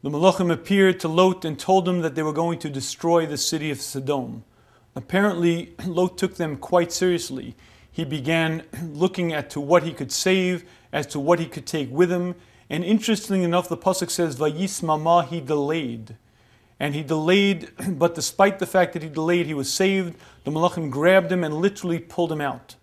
The Malachim appeared to Lot and told him that they were going to destroy the city of Sodom. Apparently, Lot took them quite seriously. He began looking at to what he could save, as to what he could take with him. And interestingly enough, the pasuk says, Vayismama, he delayed. And he delayed, but despite the fact that he delayed, he was saved. The Malachim grabbed him and literally pulled him out.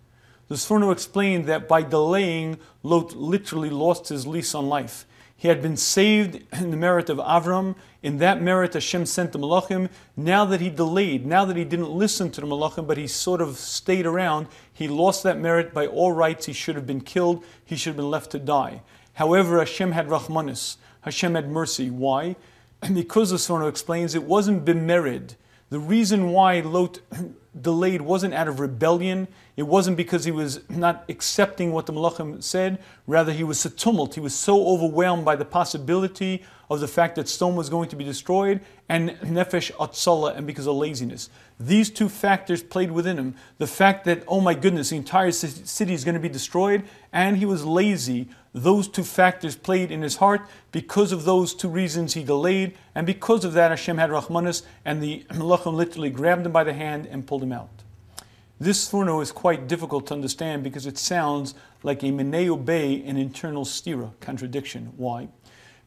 The Sforno explained that by delaying, Lot literally lost his lease on life. He had been saved in the merit of Avram. In that merit, Hashem sent the Malachim. Now that he delayed, now that he didn't listen to the Malachim, but he sort of stayed around, he lost that merit. By all rights, he should have been killed. He should have been left to die. However, Hashem had Rahmanis. Hashem had mercy. Why? Because the Sforno explains, it wasn't bemerid. The reason why Lot delayed wasn't out of rebellion. It wasn't because he was not accepting what the Malachim said. Rather, he was so tumult. He was so overwhelmed by the possibility of the fact that Sodom was going to be destroyed, and nefesh atzala, and because of laziness. These two factors played within him. The fact that, oh my goodness, the entire city is going to be destroyed, and he was lazy. Those two factors played in his heart. Because of those two reasons, he delayed, and because of that, Hashem had Rahmanas, and the Malachim literally grabbed him by the hand and pulled him out. This Sforno is quite difficult to understand because it sounds like a Meneo Bay, an internal stira, contradiction. Why?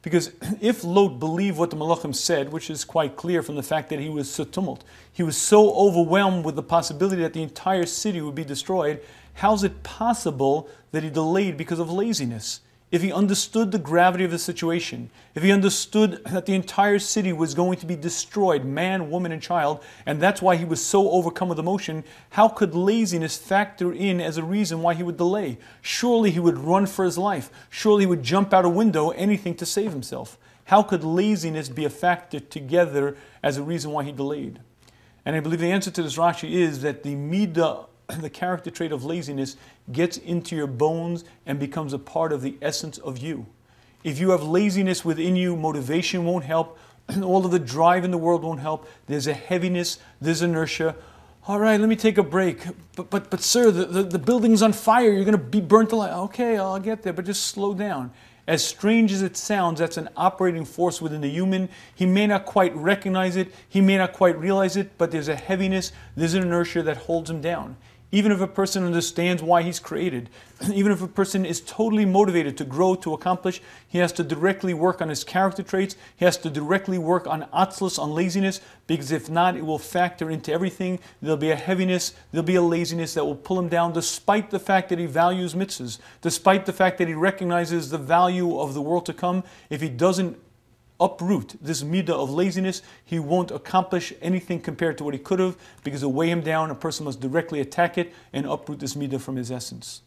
Because if Lot believed what the Malachim said, which is quite clear from the fact that he was so tumult, he was so overwhelmed with the possibility that the entire city would be destroyed, how is it possible that he delayed because of laziness? If he understood the gravity of the situation, if he understood that the entire city was going to be destroyed, man, woman, and child, and that's why he was so overcome with emotion, how could laziness factor in as a reason why he would delay? Surely he would run for his life. Surely he would jump out a window, anything to save himself. How could laziness be a factor together as a reason why he delayed? And I believe the answer to this Rashi is that the midah, the character trait of laziness, gets into your bones and becomes a part of the essence of you. If you have laziness within you, motivation won't help, all of the drive in the world won't help. There's a heaviness, there's inertia. All right, let me take a break. But sir, the building's on fire, you're going to be burnt alive. Okay, I'll get there, but just slow down. As strange as it sounds, that's an operating force within the human. He may not quite recognize it, he may not quite realize it, but there's a heaviness, there's an inertia that holds him down. Even if a person understands why he's created, even if a person is totally motivated to grow, to accomplish, he has to directly work on his character traits, he has to directly work on atzlus, on laziness, because if not, it will factor into everything. There'll be a heaviness, there'll be a laziness that will pull him down, despite the fact that he values mitzvahs, despite the fact that he recognizes the value of the world to come. If he doesn't uproot this midah of laziness, he won't accomplish anything compared to what he could have, because to weigh him down, a person must directly attack it and uproot this midah from his essence.